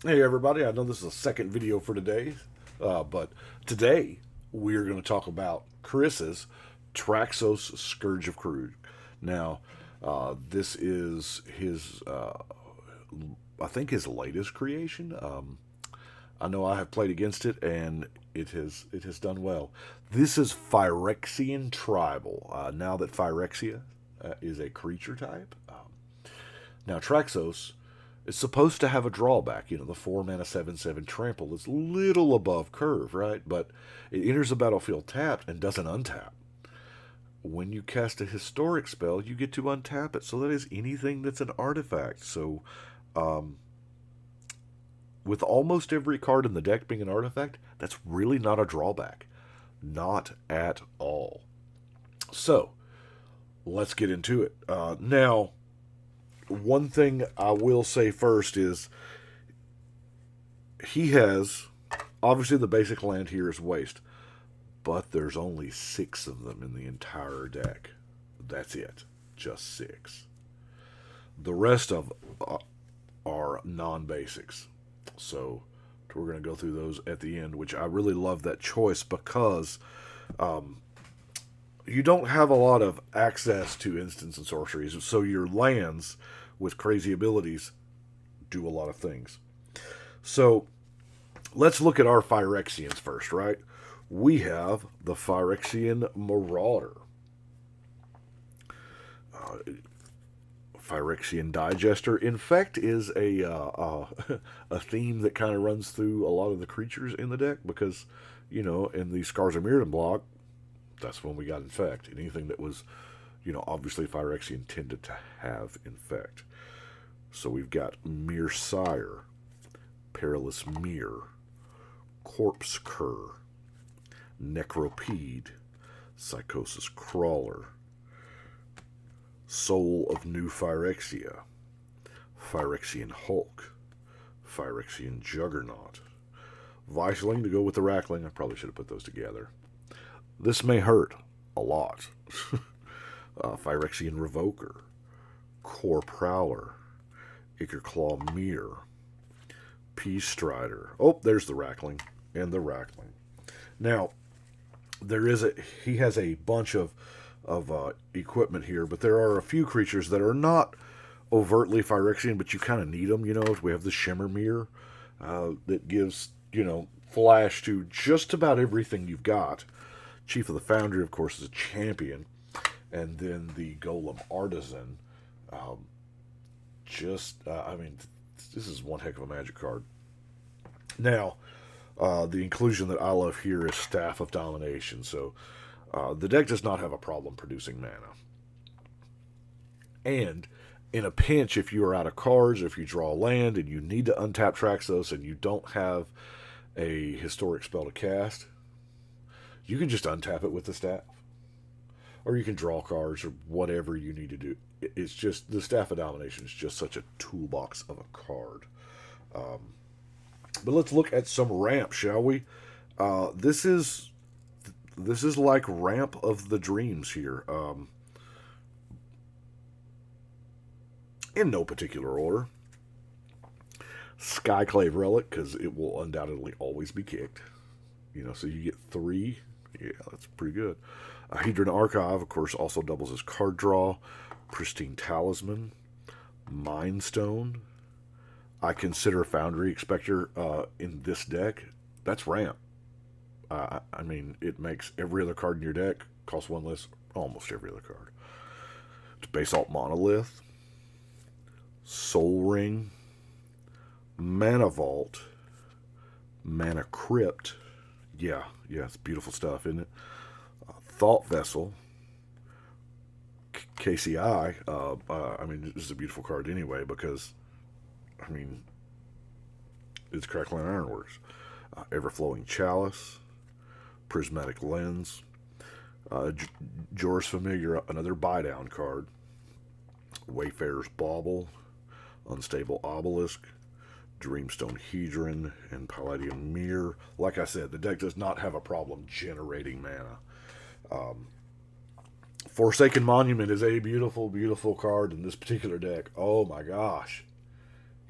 Hey everybody, I know this is a second video for today, but today we're going to talk about Chris's Traxos Scourge of Crude. Now, this is his, I think his latest creation. I know I have played against it and it has done well. This is Phyrexian Tribal. Now that Phyrexia is a creature type, now Traxos is supposed to have a drawback. You know, the 4 mana 7/7 trample is little above curve, right? But it enters the battlefield tapped and doesn't untap. When you cast a historic spell, you get to untap it. So that is anything that's an artifact. So, with almost every card in the deck being an artifact, that's really not a drawback. Not at all. So, let's get into it. Now, one thing I will say first is he has obviously the basic land here is waste, but there's only 6 of them in the entire deck. That's it, just 6. The rest of are non-basics. So we're going to go through those at the end, which I really love that choice because you don't have a lot of access to instants and sorceries, so your lands with crazy abilities do a lot of things. So let's look at our Phyrexians first, right? We have the Phyrexian Marauder. Uh, Phyrexian Digester. Infect is a theme that kind of runs through a lot of the creatures in the deck because, you know, in the Scars of Mirrodin block, that's when we got Infect. Anything that was, you know, obviously Phyrexian tended to have Infect. So we've got Mere Sire, Perilous Mirror, Corpse Cur, Necropede, Psychosis Crawler, Soul of New Phyrexia, Phyrexian Hulk, Phyrexian Juggernaut, Viceling to go with the Rackling. I probably should have put those together. This may hurt a lot. Phyrexian Revoker, Core Prowler, Ichorclaw Mirror, Peace Strider. Oh, there's the Rackling and the Rackling. Now, he has a bunch of equipment here, but there are a few creatures that are not overtly Phyrexian, but you kind of need them. You know, we have the Shimmer Mirror that gives, you know, flash to just about everything you've got. Chief of the Foundry, of course, is a champion, and then the Golem Artisan. I mean, this is one heck of a magic card. Now, the inclusion that I love here is Staff of Domination. So the deck does not have a problem producing mana. And in a pinch, if you are out of cards, if you draw land and you need to untap Traxos and you don't have a historic spell to cast, you can just untap it with the staff. Or you can draw cards or whatever you need to do. It's just the Staff of Domination is just such a toolbox of a card. But let's look at some ramp, shall we? This is like Ramp of the Dreams here. In no particular order. Skyclave Relic, because it will undoubtedly always be kicked. You know, so you get 3. Yeah, that's pretty good. Hedron Archive, of course, also doubles as card draw. Pristine Talisman. Mind Stone. I consider Foundry Expector in this deck. That's ramp. I mean, it makes every other card in your deck cost 1 less. Almost every other card. It's Basalt Monolith. Soul Ring. Mana Vault. Mana Crypt. Yeah, it's beautiful stuff, isn't it? Thought Vessel. KCI. I mean, this is a beautiful card anyway because, I mean, it's Crackling Ironworks. Everflowing Chalice. Prismatic Lens. Jor's Familiar, another buy down card. Wayfarer's Bauble. Unstable Obelisk. Dreamstone Hedron, and Palladium Mirror. Like I said, the deck does not have a problem generating mana. Forsaken Monument is a beautiful, beautiful card in this particular deck. Oh my gosh.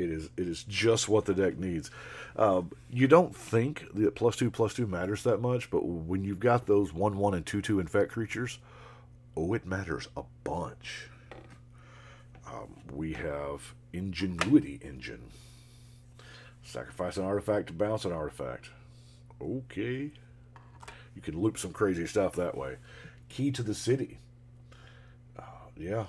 It is just what the deck needs. You don't think that +2/+2 matters that much, but when you've got those 1/1 and 2/2 infect creatures, oh, it matters a bunch. We have Ingenuity Engine. Sacrifice an artifact to bounce an artifact. Okay. You can loop some crazy stuff that way. Key to the City. Yeah.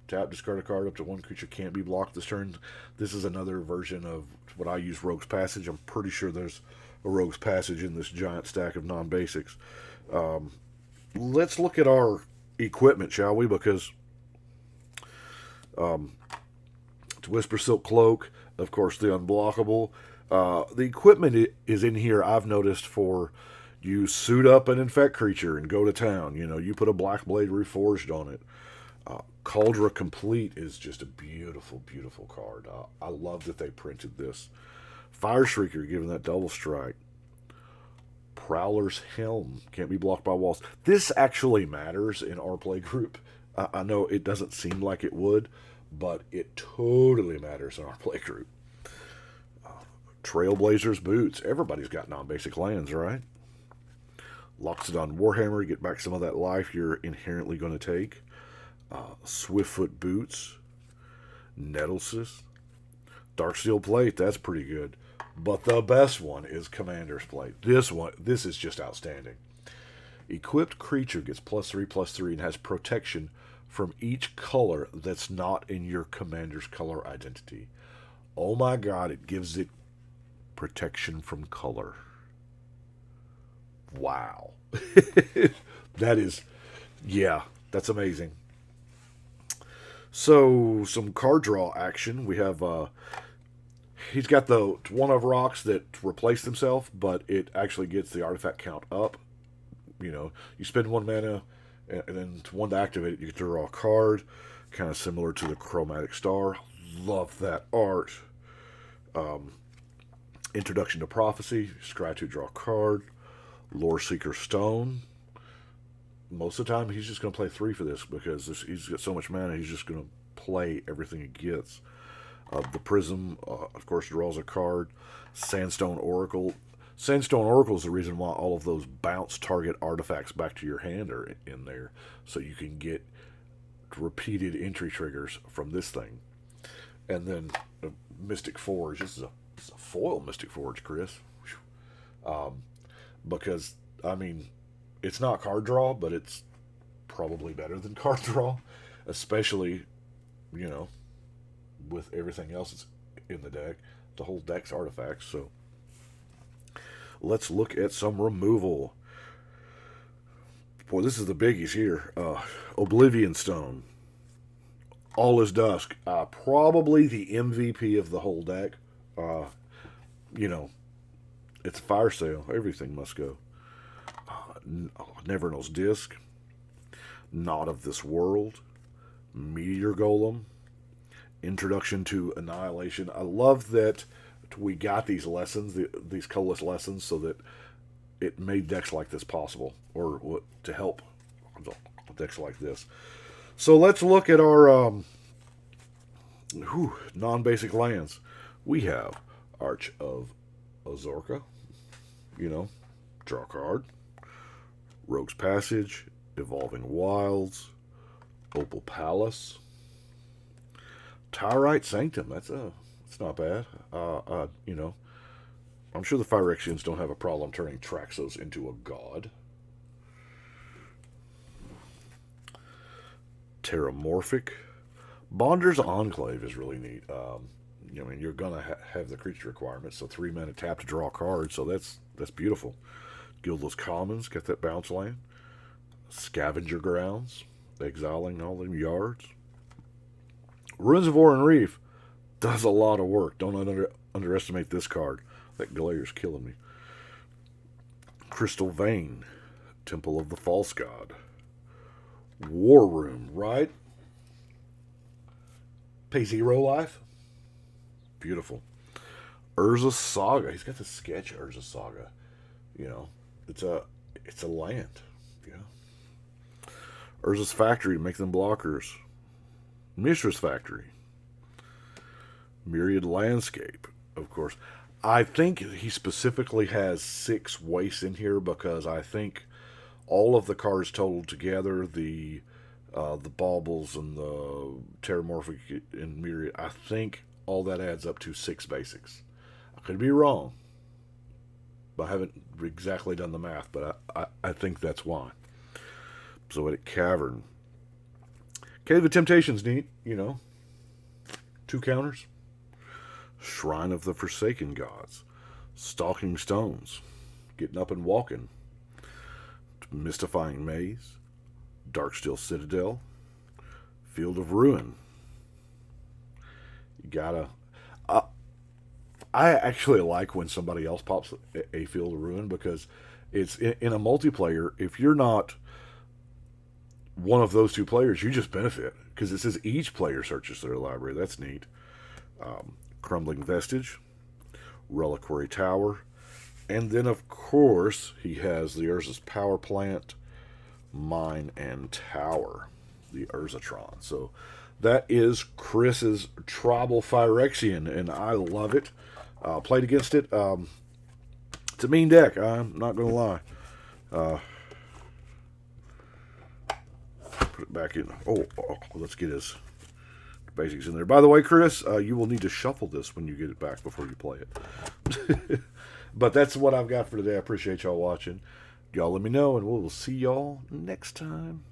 Tap, discard a card. Up to one creature can't be blocked this turn. This is another version of what I use, Rogue's Passage. I'm pretty sure there's a Rogue's Passage in this giant stack of non-basics. Let's look at our equipment, shall we? Because to Whisper Silk Cloak, of course, the unblockable. The equipment is in here, I've noticed, for you suit up an infect creature and go to town. You know, you put a Black Blade Reforged on it. Cauldra Complete is just a beautiful, beautiful card. I love that they printed this. Fire Shrieker, giving that double strike. Prowler's Helm, can't be blocked by walls. This actually matters in our play group. I know it doesn't seem like it would, but it totally matters in our play group. Trailblazer's Boots. Everybody's got non-basic lands, right? Loxodon Warhammer, get back some of that life you're inherently going to take. Swiftfoot Boots, Nettlesis, Darksteel Plate, that's pretty good. But the best one is Commander's Plate. This is just outstanding. Equipped creature gets +3/+3 and has protection from each color that's not in your commander's color identity. Oh my god, it gives it protection from color. Wow. That is, yeah, that's amazing. So, some card draw action. We have, he's got the one of rocks that replaced himself, but it actually gets the artifact count up. You know, you spend 1 mana, and then one to activate it, you get to draw a card. Kind of similar to the Chromatic Star. Love that art. Introduction to Prophecy. Scry to draw a card. Lore Seeker Stone. Most of the time, he's just going to play 3 for this because he's got so much mana, he's just going to play everything he gets. The Prism, of course, draws a card. Sandstone Oracle. Sandstone Oracle is the reason why all of those bounce target artifacts back to your hand are in there. So you can get repeated entry triggers from this thing. And then Mystic Forge. This is a foil Mystic Forge, Chris. Because, I mean, it's not card draw, but it's probably better than card draw. Especially, you know, with everything else that's in the deck. The whole deck's artifacts, so let's look at some removal. Boy, this is the biggies here. Oblivion Stone. All is Dusk. Probably the MVP of the whole deck. You know, it's a fire sale. Everything must go. Nevernal's Disc. Not of This World. Meteor Golem. Introduction to Annihilation. I love that we got these lessons, these colorless lessons, so that it made decks like this possible, or to help decks like this. So let's look at our non-basic lands. We have Arch of Azorka, you know, draw a card. Rogue's Passage, Evolving Wilds, Opal Palace, Tyrite Sanctum. That's not bad. You know, I'm sure the Phyrexians don't have a problem turning Traxos into a god. Terramorphic. Bonder's Enclave is really neat. I mean, you're gonna have the creature requirements, so 3 mana tap to draw a card, so that's beautiful. Guildless Commons, got that bounce land. Scavenger Grounds, exiling all them yards. Ruins of Oran Reef does a lot of work. Don't underestimate this card. That Glare's killing me. Crystal Vein, Temple of the False God. War Room, right? Pay 0 life. Beautiful. Urza Saga. He's got the sketch Urza Saga. You know, it's a land. Yeah. Urza's Factory to make them blockers. Mishra's Factory. Myriad Landscape, of course. I think he specifically has 6 wastes in here because I think all of the cards totaled together, the baubles and the Terramorphic and Myriad, I think all that adds up to 6 basics. I could be wrong. I haven't exactly done the math, but I think that's why. Zoetic Cavern. Cave of Temptation's neat, 2 counters. Shrine of the Forsaken Gods. Stalking Stones. Getting Up and Walking. Mystifying Maze. Darksteel Citadel. Field of Ruin. You gotta... I actually like when somebody else pops a Field of Ruin because it's in a multiplayer. If you're not one of those 2 players, you just benefit because it says each player searches their library. That's neat. Crumbling Vestige, Reliquary Tower, and then of course he has the Urza's Power Plant, Mine, and Tower, the Urzatron. So that is Chris's Tribal Phyrexian, and I love it. Played against it. It's a mean deck, I'm not going to lie. Put it back in. Oh, let's get his basics in there. By the way, Chris, you will need to shuffle this when you get it back before you play it. But that's what I've got for today. I appreciate y'all watching. Y'all let me know, and we'll see y'all next time.